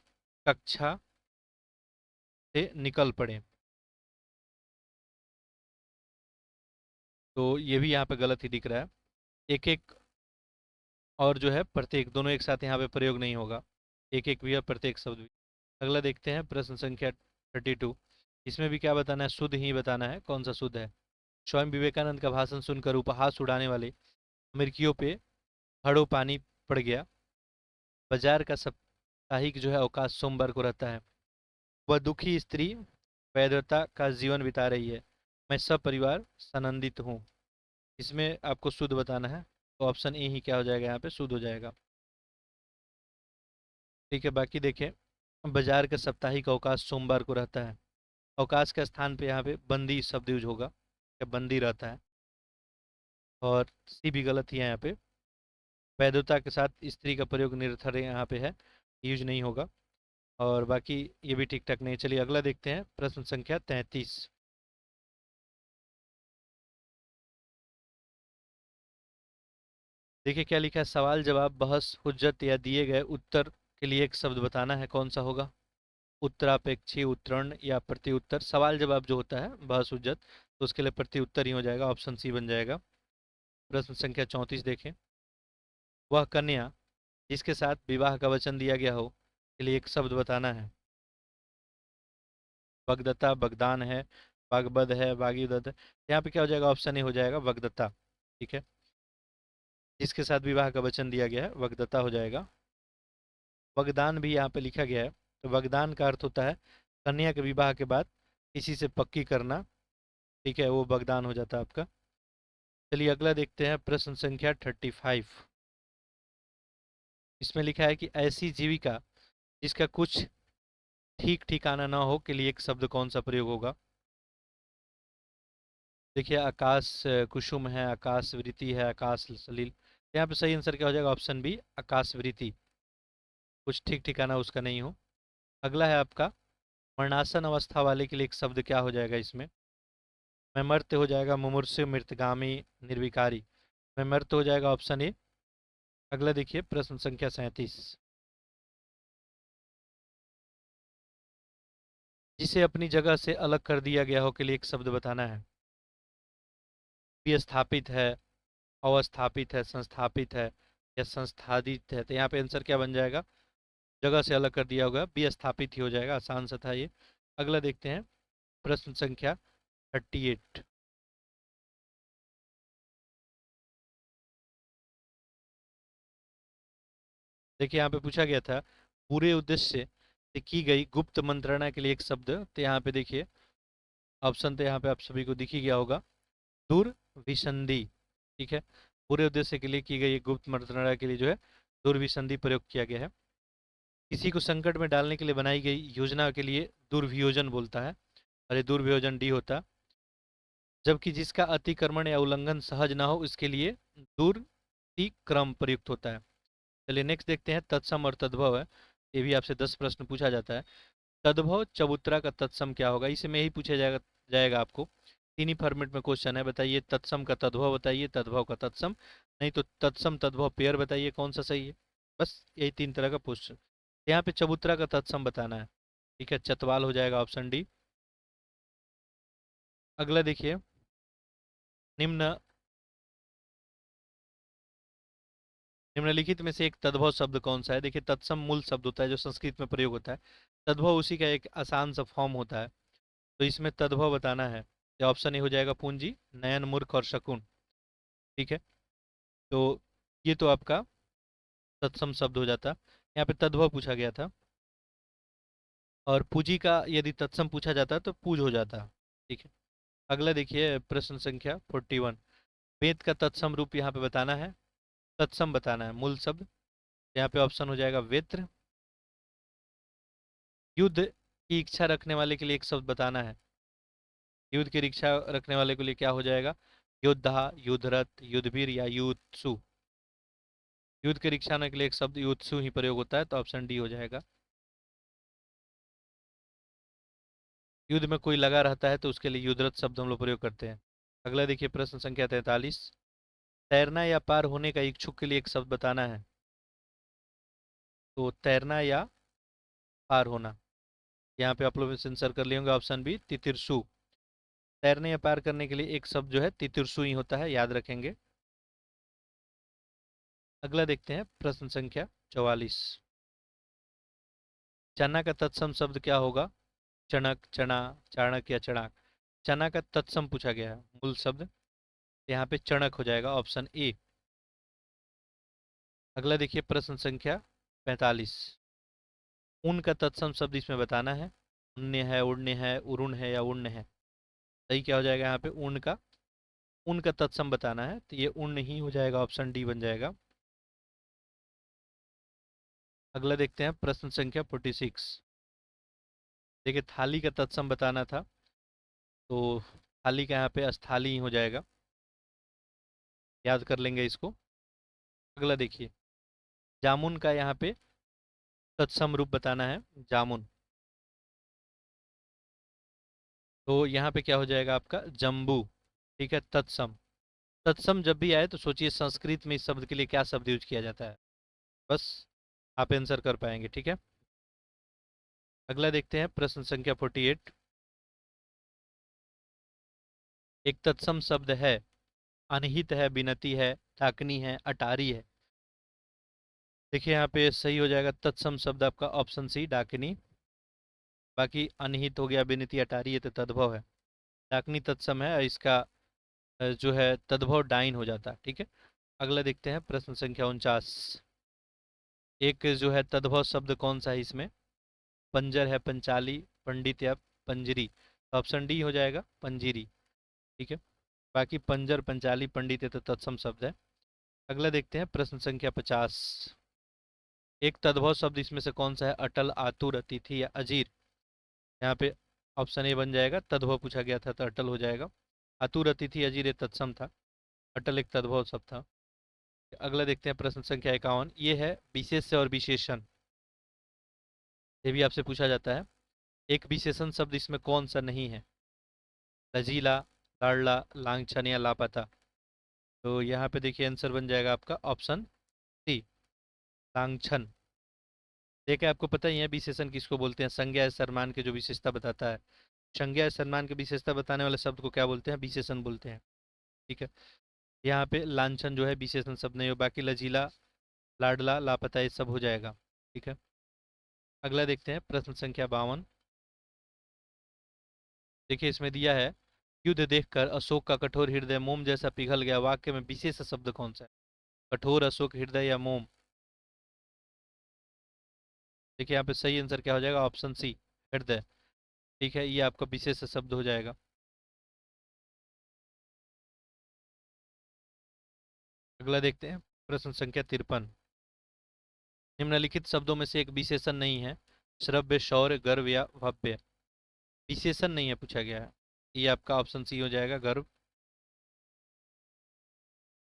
कक्षा से निकल पड़े, तो ये भी यहाँ पे गलत ही दिख रहा है। एक एक और जो है प्रत्येक, दोनों एक साथ यहाँ पे प्रयोग नहीं होगा। एक एक भी है, प्रत्येक शब्द भी। अगला देखते हैं, प्रश्न संख्या 32। इसमें भी क्या बताना है, शुद्ध ही बताना है, कौन सा शुद्ध है। स्वयं विवेकानंद का भाषण सुनकर उपहास उड़ाने वाले अमेरिकियों पे हड़ों पानी पड़ गया। बाजार का साप्ताहिक जो है अवकाश सोमवार को रहता है। वह दुखी स्त्री वैधता का जीवन बिता रही है। मैं सब परिवार सानंदित हूँ। इसमें आपको शुद्ध बताना है, तो ऑप्शन ए ही क्या हो जाएगा, यहाँ पे शुद्ध हो जाएगा। ठीक है, बाकी देखें। बाजार का साप्ताहिक अवकाश सोमवार को रहता है। अवकाश के स्थान पे यहाँ पे बंदी शब्द यूज होगा, या बंदी रहता है। और सी भी गलत ही है यहाँ पे। वैधता के साथ स्त्री का प्रयोग निरर्थक यहाँ पे है, यूज नहीं होगा। और बाकी ये भी ठीक ठाक नहीं। चलिए अगला देखते हैं, प्रश्न संख्या 33। देखिए क्या लिखा है, सवाल जवाब बहस हुज्जत या दिए गए उत्तर के लिए एक शब्द बताना है, कौन सा होगा। उत्तरापेक्षी, उत्तरण या प्रति उत्तर। सवाल जवाब जो होता है बहस हुज्जत, तो उसके लिए प्रति उत्तर ही हो जाएगा, ऑप्शन सी बन जाएगा। प्रश्न संख्या 34 देखें। वह कन्या जिसके साथ विवाह का वचन दिया गया हो के लिए एक शब्द बताना है। बगदत्ता, बगदान है, बागबद है, बागीदद है। यहाँ पे क्या हो जाएगा, ऑप्शन ए हो जाएगा, बगदत्ता। ठीक है, जिसके साथ विवाह का वचन दिया गया है वगदत्ता हो जाएगा। वगदान भी यहाँ पे लिखा गया है, तो वगदान का अर्थ होता है कन्या के विवाह के बाद किसी से पक्की करना। ठीक है, वो वगदान हो जाता है आपका। चलिए अगला देखते हैं, प्रश्न संख्या 35। इसमें लिखा है कि ऐसी जीविका जिसका कुछ ठीक ठिकाना ना हो के लिए एक शब्द कौन सा प्रयोग होगा। देखिए आकाश कुसुम है, आकाश वृत्ति है, आकाश सलील। यहाँ पे सही आंसर क्या हो जाएगा, ऑप्शन बी आकाश वृत्ति। कुछ ठीक ठिकाना उसका नहीं हो। अगला है आपका, मरणासन अवस्था वाले के लिए एक शब्द क्या हो जाएगा इसमें। मैं मर्त्य हो जाएगा, मुमूर्षु, मृतगामी, निर्विकारी। मैं मर्त्य हो जाएगा, ऑप्शन ए। अगला देखिए, प्रश्न संख्या 37। जिसे अपनी जगह से अलग कर दिया गया हो के लिए एक शब्द बताना है। विस्थापित है, अवस्थापित है, संस्थापित है, या संस्थादित है। तो यहाँ पे आंसर क्या बन जाएगा, जगह से अलग कर दिया होगा, विस्थापित ही हो जाएगा, आसान सा था ये। अगला देखते हैं, प्रश्न संख्या 38। देखिए यहाँ पे पूछा गया था, पूरे उद्देश्य से की गई गुप्त मंत्रणा के लिए एक शब्द। तो यहाँ पे देखिए ऑप्शन तो यहाँ पे आप सभी को दिख ही गया होगा, दूरभिसंधि। ठीक है, पूरे उद्देश्य के लिए की गई एक गुप्त मंत्रणा के लिए जो है दूरभिसंधि प्रयोग किया गया है। किसी को संकट में डालने के लिए बनाई गई योजना के लिए दुर्वियोजन बोलता है, अरे दुर्वियोजन डी होता। जबकि जिसका अतिक्रमण या उल्लंघन सहज ना हो इसके लिए दुर्तिक्रम प्रयुक्त होता है। चलिए नेक्स्ट देखते हैं, तत्सम और तद्भव है। ये भी आपसे 10 प्रश्न पूछा जाता है। तद्भव चबूतरा का तत्सम क्या होगा, इसे में ही पूछा जाएगा आपको। तीन ही फॉर्मेट में क्वेश्चन है, बताइए तत्सम का तद्भव बताइए, तद्भव का तत्सम, नहीं तो तत्सम तद्भव पेयर बताइए कौन सा सही है। बस यही 3 तरह का क्वेश्चन। यहाँ पे चबूतरा का तत्सम बताना है। ठीक है, चतवाल हो जाएगा, ऑप्शन डी। अगला देखिए, निम्न निम्नलिखित में से एक तद्भव शब्द कौन सा है। देखिए तत्सम मूल शब्द होता है जो संस्कृत में प्रयोग होता है, तद्भव उसी का एक आसान सा फॉर्म होता है। तो इसमें तद्भव बताना है, तो ऑप्शन ए हो जाएगा पूंजी, नयन, मूर्ख और शकुन। ठीक है, तो ये तो आपका तत्सम शब्द हो जाता। यहाँ पे तद्भव पूछा गया था, और पूंजी का यदि तत्सम पूछा जाता तो पूज हो जाता। ठीक है, अगला देखिए, प्रश्न संख्या 41। वेद का तत्सम रूप यहाँ पे बताना है, तत्सम बताना है मूल शब्द। यहाँ पे ऑप्शन हो जाएगा वेत्र। युद्ध की इच्छा रखने वाले के लिए एक शब्द बताना है। युद्ध की इच्छा रखने वाले के लिए क्या हो जाएगा, योद्धा, युद्धरत, युद्धवीर या युत्सु। युद्ध की इच्छा के लिए एक शब्द युत्सु ही प्रयोग होता है, तो ऑप्शन डी हो जाएगा। युद्ध में कोई लगा रहता है तो उसके लिए युद्धरत शब्द हम लोग प्रयोग करते हैं। अगला देखिए, प्रश्न संख्या 43। तैरना या पार होने का इच्छुक के लिए एक शब्द बताना है। तो तैरना या पार होना, यहाँ पे आप लोग आंसर कर लिए होंगे, ऑप्शन बी तितिरसु। तैरने या पार करने के लिए एक शब्द जो है तितिरसु ही होता है, याद रखेंगे। अगला देखते हैं, प्रश्न संख्या 44। चना का तत्सम शब्द क्या होगा। चणक, चना, चाणक या चणाक। चना का तत्सम पूछा गया है मूल शब्द, यहाँ पे चणक हो जाएगा, ऑप्शन ए। अगला देखिए प्रश्न संख्या 45। ऊन का तत्सम शब्द इसमें बताना है। उन्य है, उड़ने है, उरुण है या उड़न है। सही क्या हो जाएगा यहाँ पे, ऊन का तत्सम बताना है, तो ये उड़न ही हो जाएगा, ऑप्शन डी बन जाएगा। अगला देखते हैं प्रश्न संख्या 46। देखिए थाली का तत्सम बताना था, तो थाली का यहाँ पे स्थाली ही हो जाएगा, याद कर लेंगे इसको। अगला देखिए जामुन का यहाँ पे तत्सम रूप बताना है, जामुन। तो यहाँ पे क्या हो जाएगा आपका, जम्बू। ठीक है, तत्सम। तत्सम जब भी आए तो सोचिए संस्कृत में इस शब्द के लिए क्या शब्द यूज किया जाता है, बस आप आंसर कर पाएंगे। ठीक है, अगला देखते हैं प्रश्न संख्या 48। एक तत्सम शब्द है, अनहित है, बिनती है, डाकनी है, अटारी है। देखिए यहाँ पे सही हो जाएगा तत्सम शब्द आपका ऑप्शन सी, डाकनी। बाकी अनहित हो गया, बिनती, अटारी है तो तद्भव है। डाकनी तत्सम है, इसका जो है तद्भव डाइन हो जाता है। ठीक है, अगला देखते हैं प्रश्न संख्या 49। एक जो है तद्भव शब्द कौन सा है इसमें, पंजर है, पंचाली, पंडित या पंजरी। तो ऑप्शन डी हो जाएगा, पंजीरी। ठीक है, बाकी पंजर, पंचाली, पंडित ये तो तत्सम शब्द है। अगला देखते हैं प्रश्न संख्या 50। एक तद्भव शब्द इसमें से कौन सा है, अटल, आतुर, अतिथि या अजीर। यहाँ पे ऑप्शन ए बन जाएगा, तद्भव पूछा गया था तो अटल हो जाएगा। आतुर, अतिथि, अजीर ये तत्सम था, अटल एक तद्भव शब्द था। अगला देखते हैं प्रश्न संख्या 51। ये है विशेष्य और विशेषण, ये भी आपसे पूछा जाता है। एक विशेषण शब्द इसमें कौन सा नहीं है, लजीला, लाडला, लांछन या लापता। तो यहाँ पे देखिए आंसर बन जाएगा आपका ऑप्शन सी, लांछन। देखिए आपको पता ही है विशेषण किसको बोलते हैं, संज्ञा या सम्मान के जो विशेषता बताता है। संज्ञा या सम्मान की विशेषता बताने वाले शब्द को क्या बोलते हैं, विशेषण बोलते हैं। ठीक है, यहाँ पे लांछन जो है विशेषण शब्द नहीं हो, बाकी लजीला, लाडला, लापता ये सब हो जाएगा। ठीक है, अगला देखते हैं प्रश्न संख्या 52। देखिए इसमें दिया है, युद्ध देखकर अशोक का कठोर हृदय मोम जैसा पिघल गया, वाक्य में विशेष शब्द कौन सा है, कठोर, अशोक, हृदय या मोम। देखिए यहाँ पे सही आंसर क्या हो जाएगा, ऑप्शन सी, हृदय। ठीक है, ये आपका विशेष शब्द हो जाएगा। अगला देखते हैं प्रश्न संख्या 53। निम्नलिखित शब्दों में से एक विशेषण नहीं है, श्रव्य, शौर्य, गर्व या भव्य। विशेषण नहीं है पूछा गया है, ये आपका ऑप्शन सी हो जाएगा, गर्व।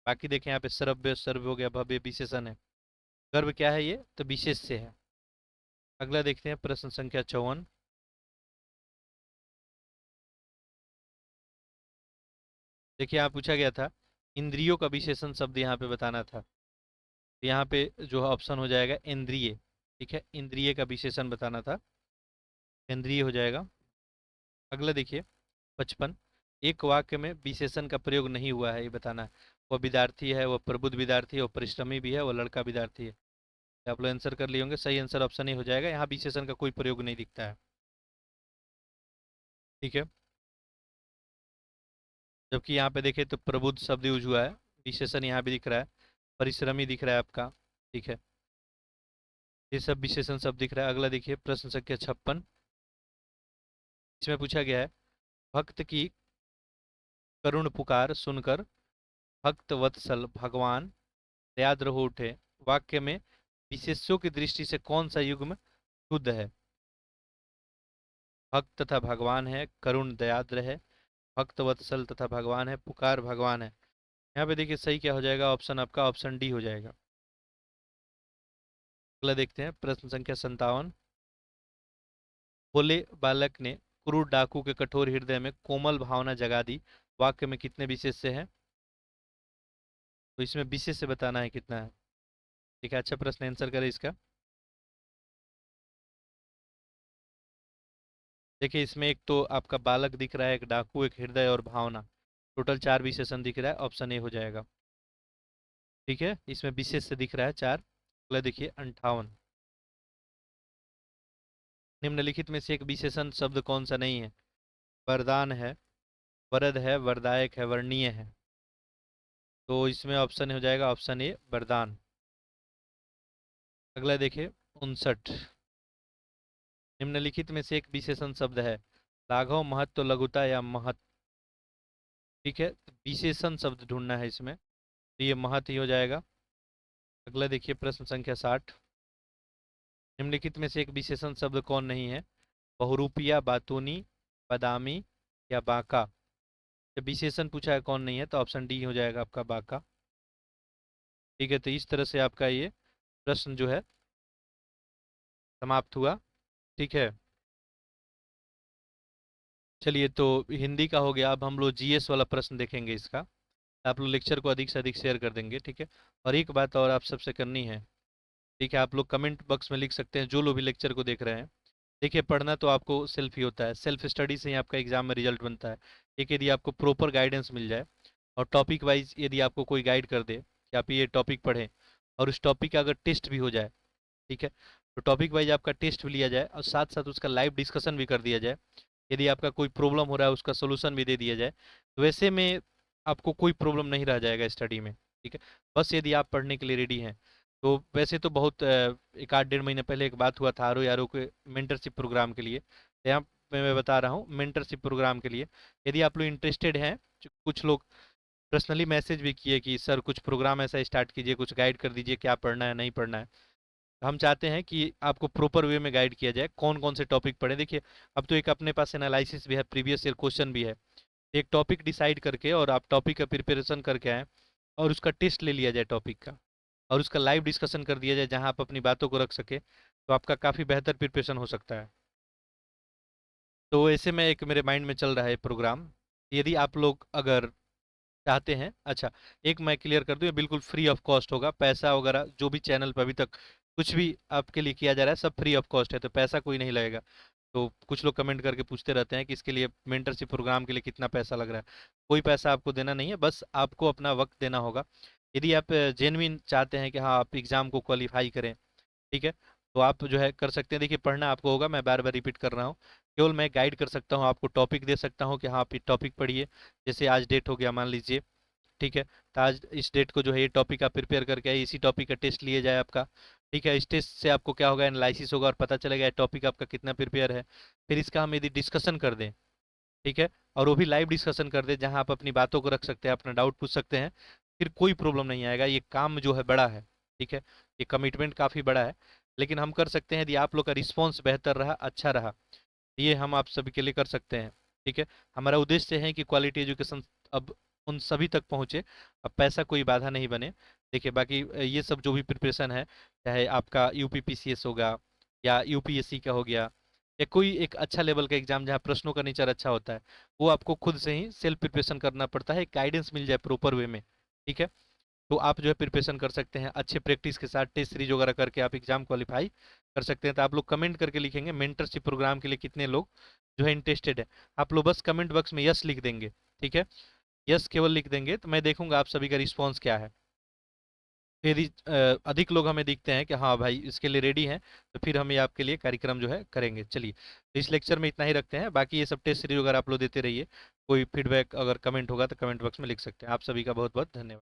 बाकी देखें यहाँ पे श्रव्य, सर्व हो गया, भव्य विशेषण है। गर्व क्या है, ये तो विशेष से है। अगला देखते हैं प्रश्न संख्या 54। देखिए यहाँ पूछा गया था, इंद्रियों का विशेषण शब्द यहाँ पे बताना था। तो यहाँ पे जो ऑप्शन हो जाएगा इंद्रिय। ठीक है, इंद्रिय का विशेषण बताना था, इंद्रिय हो जाएगा। अगला देखिए 55। एक वाक्य में विशेषण का प्रयोग नहीं हुआ है, ये बताना है। वह विद्यार्थी है, वह प्रबुद्ध विद्यार्थी है, वह परिश्रमी भी है, वह लड़का विद्यार्थी है। तो आप लोग आंसर कर लिए होंगे, सही आंसर ऑप्शन ए हो जाएगा, यहाँ विशेषण का कोई प्रयोग नहीं दिखता है। ठीक है, जबकि यहाँ पे देखें तो प्रबुद्ध शब्द यूज हुआ है, विशेषण यहाँ भी दिख रहा है, परिश्रमी दिख रहा है आपका। ठीक है, ये सब विशेषण शब्द दिख रहा है। अगला देखिए प्रश्न संख्या 56। इसमें पूछा गया है, भक्त की करुण पुकार सुनकर भक्त वत्सल भगवान दयाद्र हो उठे, वाक्य में विशेषों की दृष्टि से कौन सा युग्म शुद्ध है। भक्त तथा भगवान है, करुण दयाद्र है, भक्त वत्सल तथा भगवान है, पुकार भगवान है। यहाँ पे देखिए सही क्या हो जाएगा, ऑप्शन आपका ऑप्शन डी हो जाएगा। अगला देखते हैं प्रश्न संख्या 57। भोले बालक ने क्रूर डाकू के कठोर हृदय में कोमल भावना जगा दी, वाक्य में कितने विशेष से है। तो इसमें विशेष से बताना है कितना है। ठीक है, अच्छा प्रश्न, आंसर करें इसका। देखिए इसमें एक तो आपका बालक दिख रहा है, एक डाकू, एक हृदय और भावना, टोटल 4 विशेषण दिख रहा है, ऑप्शन ए हो जाएगा। ठीक है, इसमें विशेष से दिख रहा है 4। अगला देखिए 58। निम्नलिखित में से एक विशेषण शब्द कौन सा नहीं है? वरदान है, वरद है, वरदायक है, वर्णीय है। तो इसमें ऑप्शन हो जाएगा ऑप्शन ए वरदान। अगला देखिए 59। निम्नलिखित में से एक विशेषण शब्द है, लाघव, महत्व, लघुता या महत्। ठीक है, विशेषण शब्द ढूंढना है इसमें, तो ये महत् ही हो जाएगा। अगला देखिए प्रश्न संख्या 60। निम्नलिखित में से एक विशेषण शब्द कौन नहीं है? बहुरूपिया, बातूनी, बादामी या बांका। जब विशेषण पूछा है कौन नहीं है, तो ऑप्शन डी हो जाएगा आपका बांका। ठीक है, तो इस तरह से आपका ये प्रश्न जो है समाप्त हुआ। ठीक है, चलिए तो हिंदी का हो गया। अब हम लोग जीएस वाला प्रश्न देखेंगे इसका। आप लोग लेक्चर को अधिक से अधिक शेयर कर देंगे, ठीक है। और एक बात और आप सबसे करनी है, ठीक है, आप लोग कमेंट बॉक्स में लिख सकते हैं जो लोग भी लेक्चर को देख रहे हैं। देखिए, पढ़ना तो आपको सेल्फ ही होता है, सेल्फ स्टडी से ही आपका एग्जाम में रिजल्ट बनता है। एक यदि आपको प्रॉपर गाइडेंस मिल जाए और टॉपिक वाइज यदि आपको कोई गाइड कर दे कि आप ये टॉपिक पढ़ें, और उस टॉपिक का अगर टेस्ट भी हो जाए, ठीक है, तो टॉपिक वाइज आपका टेस्ट भी लिया जाए और साथ साथ उसका लाइव डिस्कशन भी कर दिया जाए। यदि आपका कोई प्रॉब्लम हो रहा है उसका सोल्यूशन भी दे दिया जाए, तो वैसे में आपको कोई प्रॉब्लम नहीं रह जाएगा स्टडी में। ठीक है, बस यदि आप पढ़ने के लिए रेडी हैं तो। वैसे तो बहुत एक आध डेढ़ महीने पहले एक बात हुआ था आर ओ यारो के मेंटरशिप प्रोग्राम के लिए। यहाँ पे मैं बता रहा हूँ मेंटरशिप प्रोग्राम के लिए, यदि आप लोग इंटरेस्टेड हैं, कुछ लोग पर्सनली मैसेज भी किए कि सर कुछ प्रोग्राम ऐसा स्टार्ट कीजिए, कुछ गाइड कर दीजिए क्या पढ़ना है नहीं पढ़ना है। हम चाहते हैं कि आपको प्रॉपर वे में गाइड किया जाए कौन कौन से टॉपिक पढ़े। देखिए, अब तो एक अपने पास एनालिसिस भी है, प्रीवियस ईयर क्वेश्चन भी है। एक टॉपिक डिसाइड करके और आप टॉपिक का प्रिपरेशन करके आए और उसका टेस्ट ले लिया जाए टॉपिक का, और उसका लाइव डिस्कशन कर दिया जाए जहां आप अपनी बातों को रख सके, तो आपका काफ़ी बेहतर प्रिपरेशन हो सकता है। तो ऐसे में एक मेरे माइंड में चल रहा है प्रोग्राम। यदि आप लोग अगर चाहते हैं, अच्छा, एक मैं क्लियर कर दूं, ये बिल्कुल फ्री ऑफ कॉस्ट होगा। पैसा वगैरह जो भी चैनल पर अभी तक कुछ भी आपके लिए किया जा रहा है सब फ्री ऑफ कॉस्ट है, तो पैसा कोई नहीं लगेगा। तो कुछ लोग कमेंट करके पूछते रहते हैं कि इसके लिए मेंटरशिप प्रोग्राम के लिए कितना पैसा लग रहा है। कोई पैसा आपको देना नहीं है, बस आपको अपना वक्त देना होगा। यदि आप जेन्युइन चाहते हैं कि हाँ आप एग्ज़ाम को क्वालिफाई करें, ठीक है, तो आप जो है कर सकते हैं। देखिए, पढ़ना आपको होगा, मैं बार बार रिपीट कर रहा हूँ। केवल मैं गाइड कर सकता हूँ, आपको टॉपिक दे सकता हूँ कि हाँ आप ये टॉपिक पढ़िए। जैसे आज डेट हो गया मान लीजिए, ठीक है, तो आज इस डेट को जो है ये टॉपिक आप प्रिपेयर करके आइए, इसी टॉपिक का टेस्ट लिए जाए आपका। ठीक है, इस टेस्ट से आपको क्या होगा, एनालिसिस होगा और पता चलेगा ये टॉपिक आपका कितना प्रिपेयर है। फिर इसका हम यदि डिस्कशन कर दें, ठीक है, और वो भी लाइव डिस्कशन कर दें जहां आप अपनी बातों को रख सकते हैं, अपना डाउट पूछ सकते हैं, फिर कोई प्रॉब्लम नहीं आएगा। ये काम जो है बड़ा है, ठीक है, ये कमिटमेंट काफ़ी बड़ा है, लेकिन हम कर सकते हैं यदि आप लोग का रिस्पॉन्स बेहतर रहा, अच्छा रहा, ये हम आप सभी के लिए कर सकते हैं। ठीक है, हमारा उद्देश्य है कि क्वालिटी एजुकेशन अब उन सभी तक पहुंचे, अब पैसा कोई बाधा नहीं बने। देखिए, बाकी ये सब जो भी प्रिपरेशन है, चाहे आपका यूपीपीसीएस होगा या यूपीएससी का हो गया, या कोई एक अच्छा लेवल का एग्जाम जहाँ प्रश्नों का नेचर अच्छा होता है, वो आपको खुद से ही सेल्फ प्रिपरेशन करना पड़ता है, गाइडेंस मिल जाए प्रॉपर वे में। ठीक है, तो आप जो है प्रिपरेशन कर सकते हैं अच्छे प्रैक्टिस के साथ, टेस्ट सीरीज वगैरह करके आप एग्जाम क्वालिफाई कर सकते हैं। तो आप लोग कमेंट करके लिखेंगे मेंटरशिप प्रोग्राम के लिए कितने लोग जो है इंटरेस्टेड है। आप लोग बस कमेंट बॉक्स में यस लिख देंगे, ठीक है, यस केवल लिख देंगे, तो मैं देखूंगा आप सभी का रिस्पॉन्स क्या है। फिर अधिक लोग हमें दिखते हैं कि हाँ भाई इसके लिए रेडी हैं, तो फिर हम ये आपके लिए कार्यक्रम जो है करेंगे। चलिए, तो इस लेक्चर में इतना ही रखते हैं, बाकी ये सब टेस्ट सीरीज अगर आप लोग देते रहिए। कोई फीडबैक अगर कमेंट होगा तो कमेंट बॉक्स में लिख सकते हैं। आप सभी का बहुत बहुत धन्यवाद।